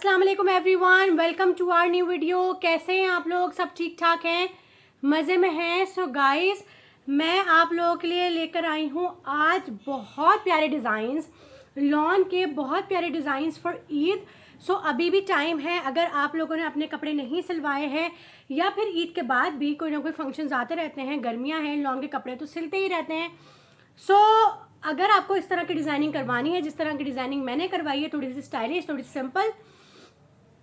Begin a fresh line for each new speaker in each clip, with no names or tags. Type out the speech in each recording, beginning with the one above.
अस्सलाम वालेकुम everyone, welcome to our new video. कैसे हैं आप लोग? सब ठीक ठाक हैं, मज़े में हैं? सो गाइस, मैं आप लोगों के लिए लेकर आई हूँ आज बहुत प्यारे डिज़ाइंस, लॉन के बहुत प्यारे डिज़ाइंस फॉर ईद। सो अभी भी टाइम है, अगर आप लोगों ने अपने कपड़े नहीं सिलवाए हैं या फिर ईद के बाद भी कोई ना कोई फंक्शंस आते रहते हैं, गर्मियाँ हैं, लॉन के कपड़े तो सिलते ही रहते हैं। सो अगर आपको इस तरह की डिज़ाइनिंग करवानी है, जिस तरह की डिज़ाइनिंग मैंने करवाई है, थोड़ी सी स्टाइलिश, थोड़ी सी सिंपल,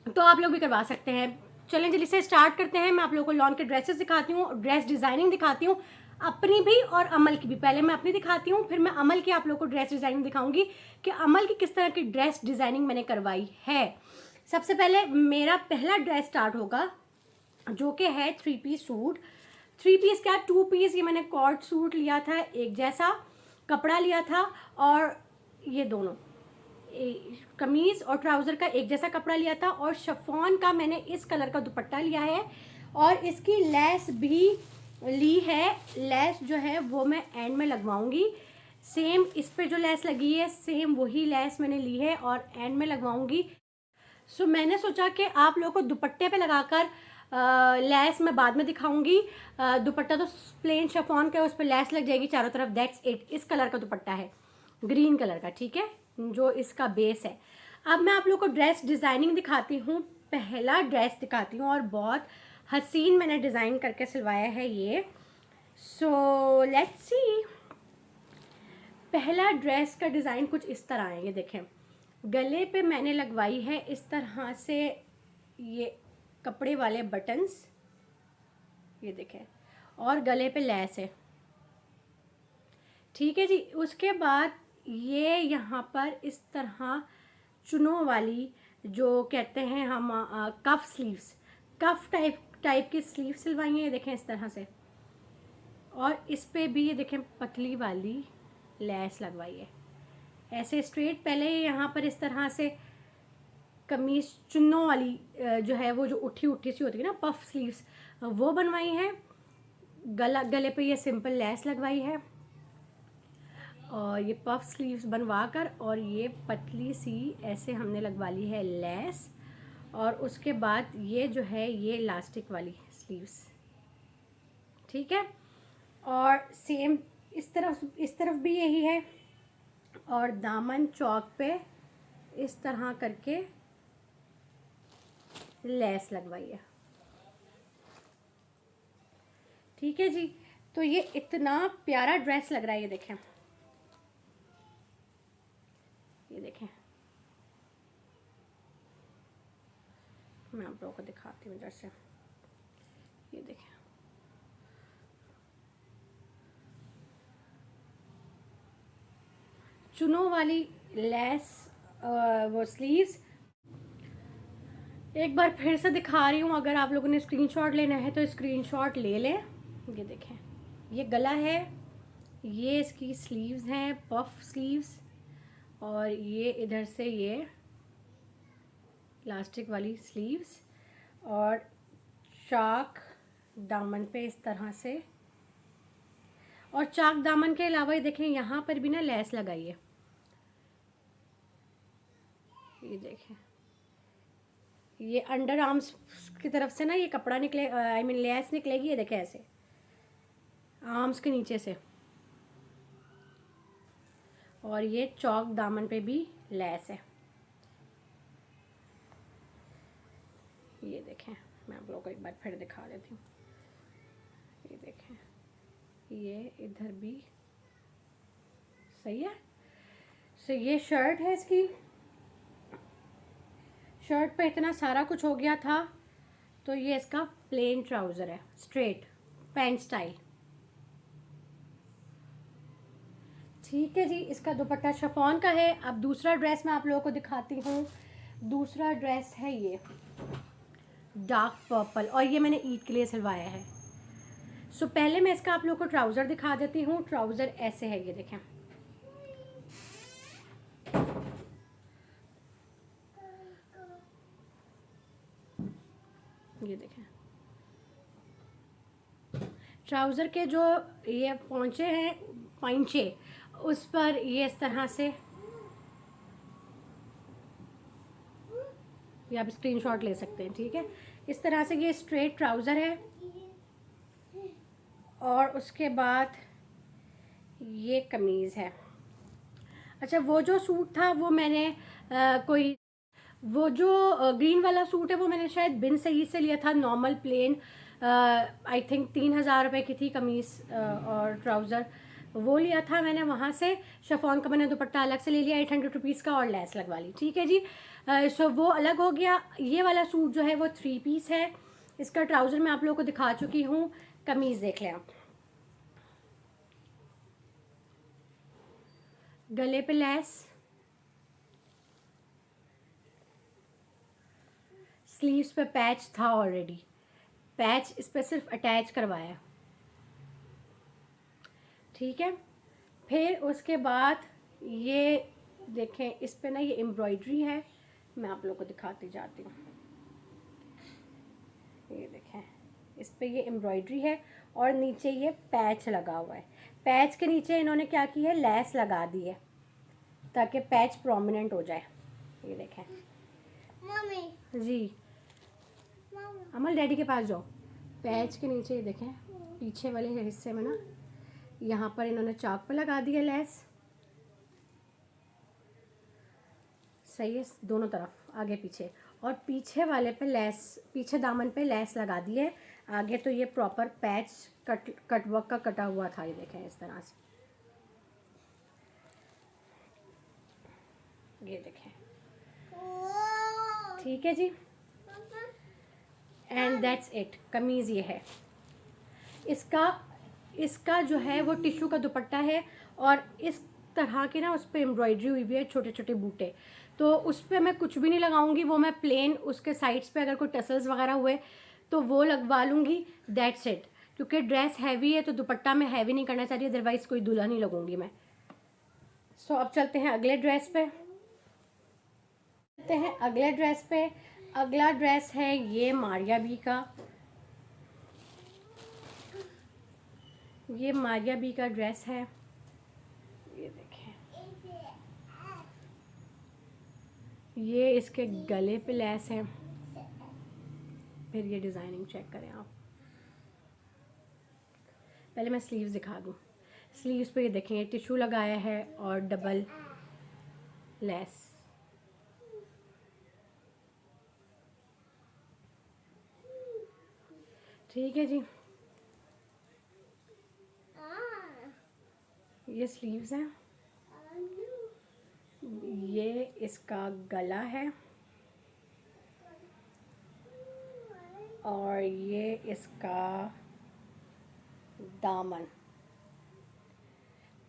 तो आप लोग भी करवा सकते हैं। चलें जल्दी से स्टार्ट करते हैं। मैं आप लोगों को लॉन के ड्रेसेस दिखाती हूँ, ड्रेस डिज़ाइनिंग दिखाती हूँ, अपनी भी और अमल की भी। पहले मैं अपनी दिखाती हूँ, फिर मैं अमल की आप लोग को ड्रेस डिज़ाइनिंग दिखाऊंगी कि अमल की किस तरह की ड्रेस डिज़ाइनिंग मैंने करवाई है। सबसे पहले मेरा पहला ड्रेस स्टार्ट होगा, जो कि है 3 पीस सूट। 3 पीस क्या, 2 पीस। ये मैंने कॉर्ड सूट लिया था, एक जैसा कपड़ा लिया था, और ये दोनों कमीज और ट्राउज़र का एक जैसा कपड़ा लिया था, और शिफॉन का मैंने इस कलर का दुपट्टा लिया है, और इसकी लेस भी ली है। लेस जो है वो मैं एंड में लगवाऊंगी। सेम इस पे जो लेस लगी है, सेम वही लेस मैंने ली है और एंड में लगवाऊंगी। सो मैंने सोचा कि आप लोगों को दुपट्टे पे लगाकर लेस मैं बाद में दिखाऊंगी। दुपट्टा तो प्लेन शिफॉन का, उस पर लेस लग जाएगी चारों तरफ। That's it. इस कलर का दुपट्टा है, ग्रीन कलर का, ठीक है, जो इसका बेस है। अब मैं आप लोग को ड्रेस डिज़ाइनिंग दिखाती हूँ। पहला ड्रेस दिखाती हूँ, और बहुत हसीन मैंने डिज़ाइन करके सिलवाया है ये। So let's see. पहला ड्रेस का डिज़ाइन कुछ इस तरह है, ये देखें। गले पे मैंने लगवाई है इस तरह से ये कपड़े वाले बटन्स, ये देखें, और गले पे लेस है, ठीक है जी। उसके बाद ये यहाँ पर इस तरह चुनों वाली, जो कहते हैं हम कफ स्लीव्स, कफ टाइप की स्लीव सिलवाई हैं, ये देखें इस तरह से। और इस पे भी ये देखें पतली वाली लेस लगवाई है, ऐसे स्ट्रेट। पहले यहाँ पर इस तरह से कमीज चुन्नों वाली जो है वो, जो उठी उठी सी होती है ना, पफ स्लीव्स, वो बनवाई हैं। गले पे ये सिंपल लेस लगवाई है, और ये पफ स्लीव्स बनवा कर, और ये पतली सी ऐसे हमने लगवा ली है लेस। और उसके बाद ये जो है ये इलास्टिक वाली स्लीव्स, ठीक है। और सेम इस तरफ भी यही है, और दामन चौक पे इस तरह करके लेस लगवाई है, ठीक है जी। तो ये इतना प्यारा ड्रेस लग रहा है, ये देखें, ये देखें। मैं आप लोगों को दिखाती हूँ इधर से, ये देखें। चुनों वाली लेस, वो स्लीव्स। एक बार फिर से दिखा रही हूँ, अगर आप लोगों ने स्क्रीनशॉट लेना है तो स्क्रीनशॉट ले लें। ये देखें, ये गला है, ये इसकी स्लीव्स हैं, पफ स्लीव्स, और ये इधर से ये इलास्टिक वाली स्लीव्स, और चाक दामन पे इस तरह से। और चाक दामन के अलावा ये देखें, यहाँ पर भी ना लेस लगाई है, ये देखें। ये अंडर आर्म्स की तरफ से ना ये कपड़ा निकले, आई मीन लेस निकलेगी, ये देखें ऐसे आर्म्स के नीचे से। और ये चौक दामन पे भी लेस है, ये देखें। मैं आप लोगों को एक बार फिर दिखा देती हूँ, ये देखें, ये इधर भी सही है। सो ये शर्ट है इसकी। शर्ट पे इतना सारा कुछ हो गया था, तो ये इसका प्लेन ट्राउज़र है, स्ट्रेट पैंट स्टाइल, ठीक है जी। इसका दुपट्टा शिफॉन का है। अब दूसरा ड्रेस मैं आप लोगों को दिखाती हूँ। दूसरा ड्रेस है ये डार्क पर्पल, और ये मैंने ईद के लिए सिलवाया है। सो पहले मैं इसका आप लोगों को ट्राउज़र दिखा देती हूँ। ट्राउज़र ऐसे है, ये देखें, ये देखें। ट्राउज़र के जो ये पहुँचे हैं, पंचे, उस पर ये इस तरह से ये आप स्क्रीनशॉट ले सकते हैं, ठीक है। इस तरह से ये स्ट्रेट ट्राउज़र है और उसके बाद ये कमीज़ है। अच्छा, वो जो सूट था वो मैंने वो जो ग्रीन वाला सूट है वो मैंने शायद बिन सईद से लिया था, नॉर्मल प्लेन, आई थिंक 3,000 रुपये की थी कमीज़ और ट्राउज़र, वो लिया था मैंने वहाँ से। शिफॉन का मैंने दुपट्टा अलग से ले लिया 800 रुपीज़ का और लेस लगवा ली, ठीक है जी। सो वो अलग हो गया। ये वाला सूट जो है वो 3 पीस है। इसका ट्राउज़र मैं आप लोगों को दिखा चुकी हूँ, कमीज़ देख लें आप। गले पे लेस, स्लीव्स पे पैच था ऑलरेडी, पैच इस पर सिर्फ अटैच करवाया, ठीक है। फिर उसके बाद ये देखें, इस पे ना ये एम्ब्रॉयडरी है, मैं आप लोगों को दिखाती जाती हूँ। ये देखें, इस पे ये एम्ब्रॉयडरी है और नीचे ये पैच लगा हुआ है। पैच के नीचे इन्होंने क्या किया है, लेस लगा दी है ताकि पैच प्रोमिनेंट हो जाए। ये देखें मम्मी जी, अमल डैडी के पास जाओ। पैच के नीचे ये देखें, पीछे वाले हिस्से में ना यहाँ पर इन्होंने चाक पे लगा दी है लेस, सही है, दोनों तरफ आगे पीछे, और पीछे वाले पे लेस, पीछे दामन पे लेस लगा दी है। आगे तो ये प्रॉपर पैच कट वर्क का कटा हुआ था, ये देखें इस तरह से, ये देखें, ठीक है जी। एंड दैट्स इट, कमीज़ ये है। इसका जो है वो टिश्यू का दुपट्टा है और इस तरह की ना उस पर एम्ब्रॉयडरी हुई हुई है, छोटे छोटे बूटे। तो उस पर मैं कुछ भी नहीं लगाऊंगी, वो मैं प्लेन उसके साइड्स पे अगर कोई टसल्स वगैरह हुए तो वो लगवा लूँगी, दैट्स इट। क्योंकि ड्रेस हैवी है तो दुपट्टा मैं हैवी नहीं करना चाहती, अदरवाइज़ कोई दुल्हन नहीं लगूंगी मैं। सो अब चलते हैं अगले ड्रेस पे। अगला ड्रेस है ये मारिया बी का। ये मारिया बी का ड्रेस है, ये देखें, ये इसके गले पे लेस है। फिर ये डिज़ाइनिंग चेक करें आप। पहले मैं स्लीव्स दिखा दूँ। स्लीव्स पे ये देखें, टिश्यू लगाया है और डबल लेस, ठीक है जी। ये स्लीव्स हैं, ये इसका गला है और ये इसका दामन।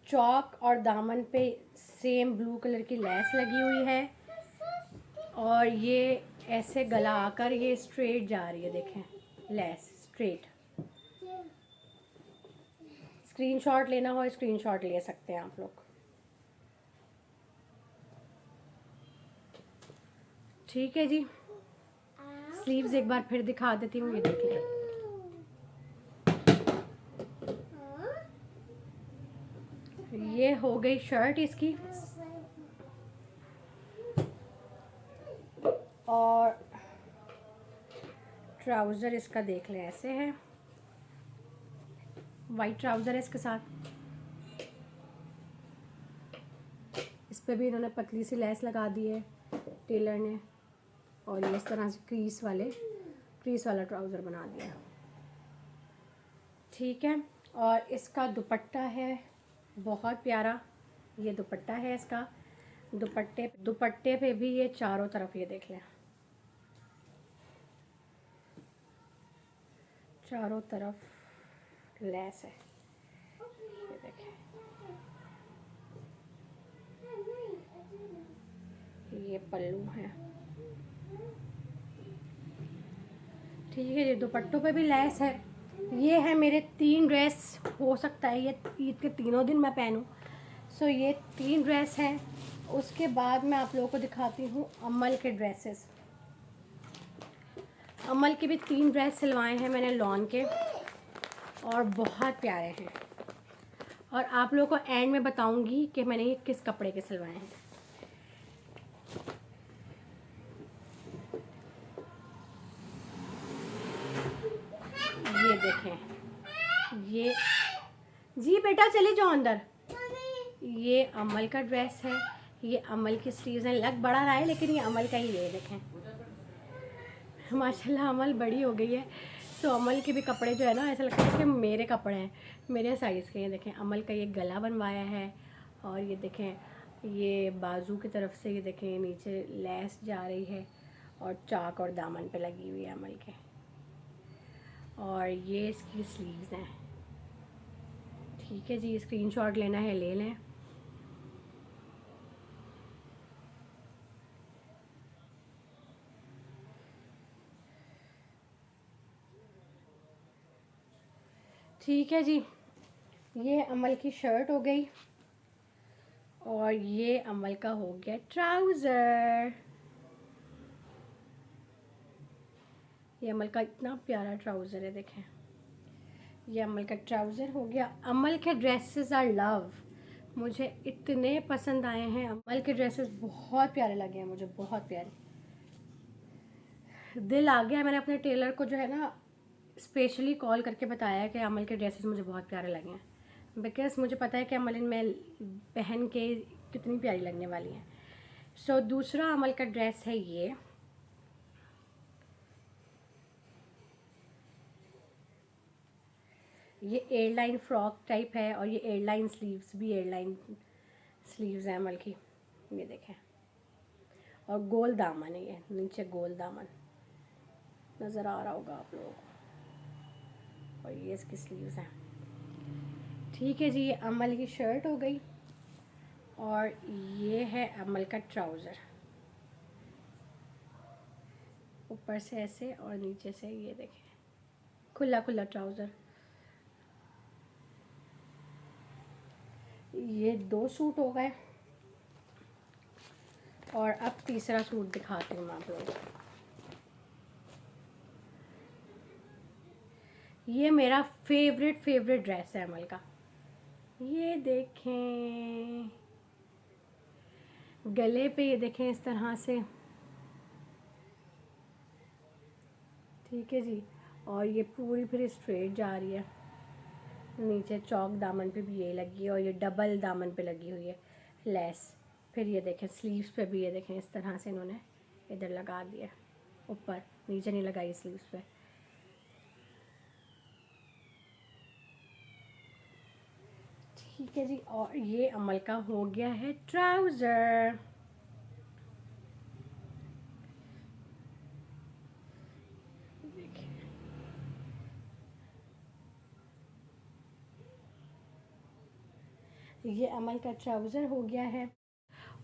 चौक और दामन पे सेम ब्लू कलर की लेस लगी हुई है और ये ऐसे गला आकर ये स्ट्रेट जा रही है, देखें लेस स्ट्रेट। स्क्रीनशॉट लेना हो स्क्रीनशॉट ले सकते हैं आप लोग, ठीक है जी। स्लीव्स एक बार फिर दिखा देती हूँ, ये देख लें। ये हो गई शर्ट इसकी, और ट्राउज़र इसका देख लें, ऐसे है, वाइट ट्राउज़र है इसके साथ। इस पे भी इन्होंने पतली सी लेस लगा दी है टेलर ने, और ये इस तरह से क्रीस वाला ट्राउज़र बना दिया, ठीक है। और इसका दुपट्टा है बहुत प्यारा, ये दुपट्टा है इसका। दुपट्टे पे भी ये चारों तरफ, ये देख लें, चारों तरफ लेस है, ये देखें, ये पल्लू है, ठीक है जी। दुपट्टों पे भी लेस है। ये है मेरे 3 ड्रेस, हो सकता है ये ईद के तीनों दिन मैं पहनूं। सो ये 3 ड्रेस हैं। उसके बाद मैं आप लोगों को दिखाती हूँ अमल के ड्रेसेस। अमल के भी 3 ड्रेस सिलवाए हैं मैंने लॉन के, और बहुत प्यारे हैं, और आप लोगों को एंड में बताऊंगी कि मैंने ये किस कपड़े के सिलवाए हैं। देखें, ये जी बेटा चले जाओ अंदर। ये अमल का ड्रेस है, ये अमल की स्लीव्स हैं। लग बड़ा रहा है लेकिन ये अमल का ही है। देखें माशाल्लाह अमल बड़ी हो गई है, तो अमल के भी कपड़े जो है ना ऐसा लगता है कि मेरे कपड़े हैं, मेरे साइज़ के। ये देखें अमल का ये गला बनवाया है, और ये देखें ये बाजू की तरफ से ये देखें नीचे लेस जा रही है, और चाक और दामन पे लगी हुई है अमल के। और ये इसकी स्लीव्स हैं। ठीक है जी, स्क्रीनशॉट लेना है ले लें। ठीक है जी, ये अमल की शर्ट हो गई, और ये अमल का हो गया ट्राउज़र। ये अमल का इतना प्यारा ट्राउज़र है, देखें ये अमल का ट्राउज़र हो गया। अमल के ड्रेसेस आर लव, मुझे इतने पसंद आए हैं। अमल के ड्रेसेस बहुत प्यारे लगे हैं मुझे, बहुत प्यारे। दिल आ गया, मैंने अपने टेलर को जो है ना स्पेशली कॉल करके बताया कि अमल के ड्रेसेस मुझे बहुत प्यारे लगे हैं, बिकॉज़ मुझे पता है कि अमल इनमें पहन के कितनी प्यारी लगने वाली हैं। सो दूसरा अमल का ड्रेस है ये एयरलाइन फ्रॉक टाइप है, और ये एयरलाइन स्लीव्स भी एयरलाइन स्लीव्स हैं अमल की। ये देखें, और गोल दामन है, ये नीचे गोल दामन नज़र आ रहा होगा आप लोगों को, और ये इसकी स्लीव्स हैं। ठीक है जी, ये अमल की शर्ट हो गई, और ये है अमल का ट्राउज़र। ऊपर से ऐसे और नीचे से ये देखें खुला खुला ट्राउज़र। ये 2 सूट हो गए, और अब तीसरा सूट दिखाती हूँ मैं आप लोगों को। ये मेरा फेवरेट ड्रेस है अमल का। ये देखें गले पे, ये देखें इस तरह से। ठीक है जी, और ये पूरी फिर स्ट्रेट जा रही है, नीचे चौक दामन पे भी ये लगी है, और ये डबल दामन पे लगी हुई है लेस। फिर ये देखें स्लीव्स पे भी ये देखें इस तरह से इन्होंने इधर लगा दिया, ऊपर नीचे नहीं लगाई स्लीव्स पे। ठीक है जी, और ये अमल का हो गया है ट्राउज़र। ये अमल का ट्राउज़र हो गया है।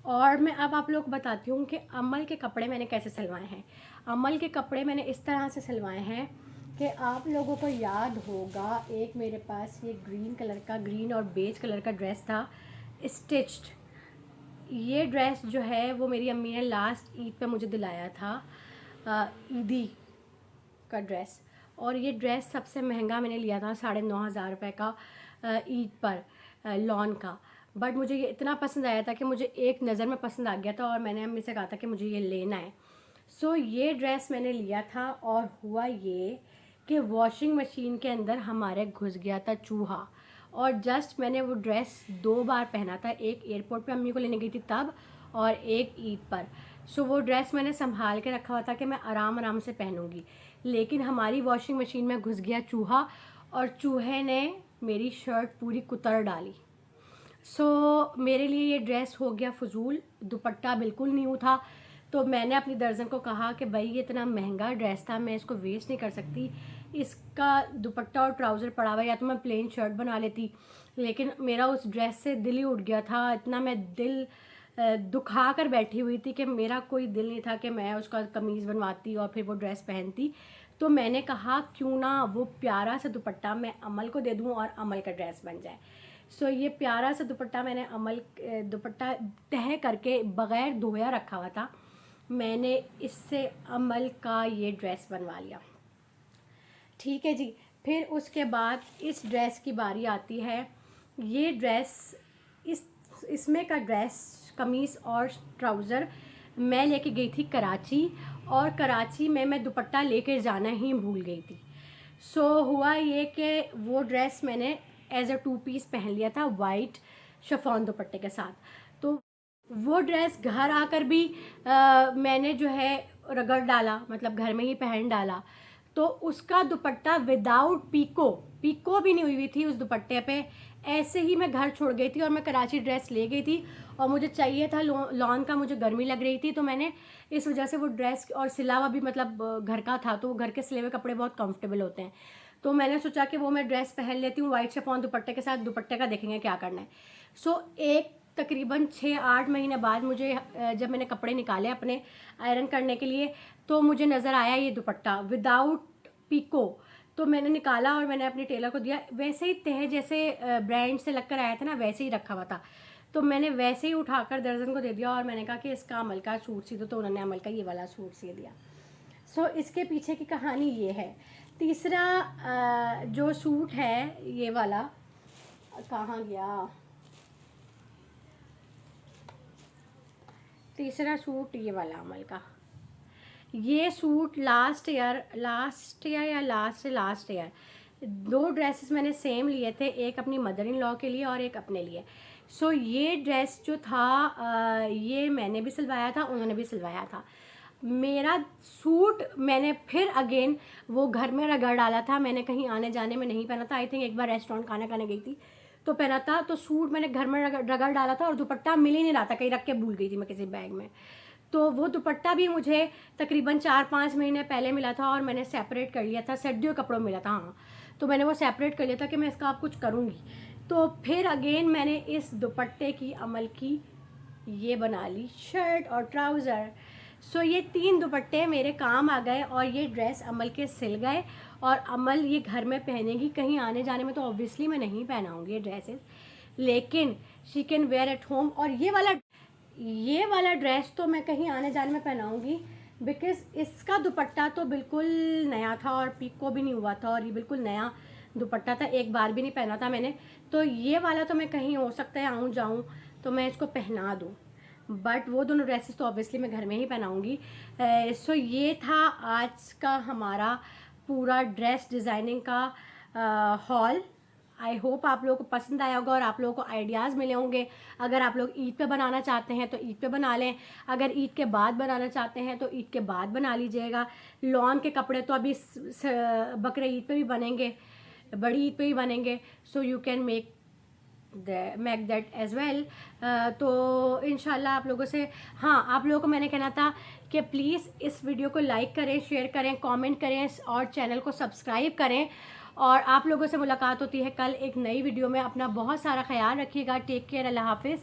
और मैं अब आप लोग को बताती हूँ कि अमल के कपड़े मैंने कैसे सिलवाए हैं। अमल के कपड़े मैंने इस तरह से सिलवाए हैं कि आप लोगों को याद होगा, एक मेरे पास ये ग्रीन कलर का, ग्रीन और बेज कलर का ड्रेस था स्टिच्ड। ये ड्रेस जो है वो मेरी अम्मी ने लास्ट ईद पे मुझे दिलाया था, ईदी का ड्रेस। और ये ड्रेस सबसे महंगा मैंने लिया था 9,500 रुपये का ईद पर, लॉन का। बट मुझे ये इतना पसंद आया था कि मुझे एक नज़र में पसंद आ गया था, और मैंने अम्मी से कहा था कि मुझे ये लेना है। सो ये ड्रेस मैंने लिया था, और हुआ ये कि वॉशिंग मशीन के अंदर हमारे घुस गया था चूहा। और जस्ट मैंने वो ड्रेस 2 बार पहना था, एक एयरपोर्ट पे अम्मी को लेने गई थी तब, और एक ईद पर। सो वो ड्रेस मैंने संभाल के रखा हुआ था कि मैं आराम आराम से पहनूंगी, लेकिन हमारी वॉशिंग मशीन में घुस गया चूहा, और चूहे ने मेरी शर्ट पूरी कुतर डाली। सो मेरे लिए ये ड्रेस हो गया फजूल। दुपट्टा बिल्कुल न्यू था, तो मैंने अपनी दर्जन को कहा कि भाई ये इतना महंगा ड्रेस था, मैं इसको वेस्ट नहीं कर सकती, इसका दुपट्टा और ट्राउज़र पड़ा हुआ, या तो मैं प्लेन शर्ट बना लेती। लेकिन मेरा उस ड्रेस से दिल ही उठ गया था, इतना मैं दिल दुखा कर बैठी हुई थी कि मेरा कोई दिल नहीं था कि मैं उसका कमीज़ बनवाती और फिर वो ड्रेस पहनती। तो मैंने कहा क्यों ना वो प्यारा सा दुपट्टा मैं अमल को दे दूँ और अमल का ड्रेस बन जाए। सो ये प्यारा सा दुपट्टा मैंने दुपट्टा तह करके बग़ैर धोया रखा हुआ था, मैंने इससे अमल का ये ड्रेस बनवा लिया। ठीक है जी, फिर उसके बाद इस ड्रेस की बारी आती है। ये ड्रेस इसमें का ड्रेस कमीज़ और ट्राउज़र मैं लेके गई थी कराची, और कराची में मैं दुपट्टा लेकर जाना ही भूल गई थी। हुआ ये कि वो ड्रेस मैंने एज अ 2 पीस पहन लिया था वाइट शिफॉन दुपट्टे के साथ। तो वो ड्रेस घर आकर भी मैंने जो है रगड़ डाला, मतलब घर में ही पहन डाला। तो उसका दुपट्टा विदाउट पीको, पीको भी नहीं हुई थी उस दुपट्टे पे, ऐसे ही मैं घर छोड़ गई थी और मैं कराची ड्रेस ले गई थी और मुझे चाहिए था लॉन का, मुझे गर्मी लग रही थी, तो मैंने इस वजह से वो ड्रेस, और सिला हुआ भी मतलब घर का था, तो घर के सिले हुए कपड़े बहुत कंफर्टेबल होते हैं, तो मैंने सोचा कि वो मैं ड्रेस पहन लेती हूँ वाइट शिफॉन दुपट्टे के साथ। दुपट्टे का देखेंगे क्या करना है। एक तकरीबन 6-8 महीने बाद मुझे जब मैंने कपड़े निकाले अपने आयरन करने के लिए, तो मुझे नज़र आया ये दुपट्टा विदाउट पीको। तो मैंने निकाला और मैंने अपने टेलर को दिया, वैसे ही तह जैसे ब्रांड से लगकर आया था ना, वैसे ही रखा हुआ था। तो मैंने वैसे ही उठाकर दर्जन को दे दिया और मैंने कहा कि इसका अमल का सूट सी दो, तो उन्होंने अमल का ये वाला सूट सी दिया। इसके पीछे की कहानी ये है। तीसरा जो सूट है ये वाला, कहाँ गया, तीसरा सूट ये वाला अमल का, ये सूट लास्ट ईयर या लास्ट ईयर 2 ड्रेसेस मैंने सेम लिए थे, एक अपनी मदर इन लॉ के लिए और एक अपने लिए। ये ड्रेस जो था ये मैंने भी सिलवाया था, उन्होंने भी सिलवाया था। मेरा सूट मैंने फिर अगेन वो घर में रगड़ डाला था, मैंने कहीं आने जाने में नहीं पहना था। आई थिंक एक बार रेस्टोरेंट खाना खाने गई थी तो पहना था। तो सूट मैंने घर में रगड़ डाला था और दुपट्टा मिल ही नहीं रहा था, कहीं रख के भूल गई थी मैं किसी बैग में। तो वो दुपट्टा भी मुझे तकरीबन 4-5 महीने पहले मिला था और मैंने सेपरेट कर लिया था, सर्दियों कपड़ों में मिला था, हाँ। तो मैंने वो सेपरेट कर लिया था कि मैं इसका आप कुछ करूँगी। तो फिर अगेन मैंने इस दुपट्टे की अमल की ये बना ली शर्ट और ट्राउज़र। ये 3 दुपट्टे मेरे काम आ गए और ये ड्रेस अमल के सिल गए और अमल ये घर में पहनेगी। कहीं आने जाने में तो ऑब्वियसली मैं नहीं पहनाऊँगी ये ड्रेसेस, लेकिन she can wear at home. और ये वाला ड्रेस तो मैं कहीं आने जाने में पहनाऊँगी, बिकॉज़ इसका दुपट्टा तो बिल्कुल नया था और पीको भी नहीं हुआ था और ये बिल्कुल नया दुपट्टा था, एक बार भी नहीं पहना था मैंने। तो ये वाला तो मैं कहीं हो सकता है आऊँ जाऊँ तो मैं इसको पहना दूँ, बट वो दोनों ड्रेसेस तो ऑब्वियसली मैं घर में ही पहनाऊँगी। ये था आज का हमारा पूरा ड्रेस डिज़ाइनिंग का हॉल। आई होप आप लोगों को पसंद आया होगा और आप लोगों को आइडियाज़ मिले होंगे। अगर आप लोग ईद पे बनाना चाहते हैं तो ईद पे बना लें, अगर ईद के बाद बनाना चाहते हैं तो ईद के बाद बना लीजिएगा। लॉन के कपड़े तो अभी बकरे ईद पे भी बनेंगे, बड़ी ईद पे भी बनेंगे, so you can make that as well. तो इंशाल्लाह आप लोगों से, हाँ, आप लोगों को मैंने कहना था कि प्लीज़ इस वीडियो को लाइक करें, शेयर करें, कमेंट करें और चैनल को सब्सक्राइब करें। और आप लोगों से मुलाकात होती है कल एक नई वीडियो में। अपना बहुत सारा ख्याल रखिएगा। Take care. अल्लाह हाफिज़।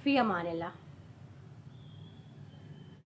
फ़ी अमान अल्लाह।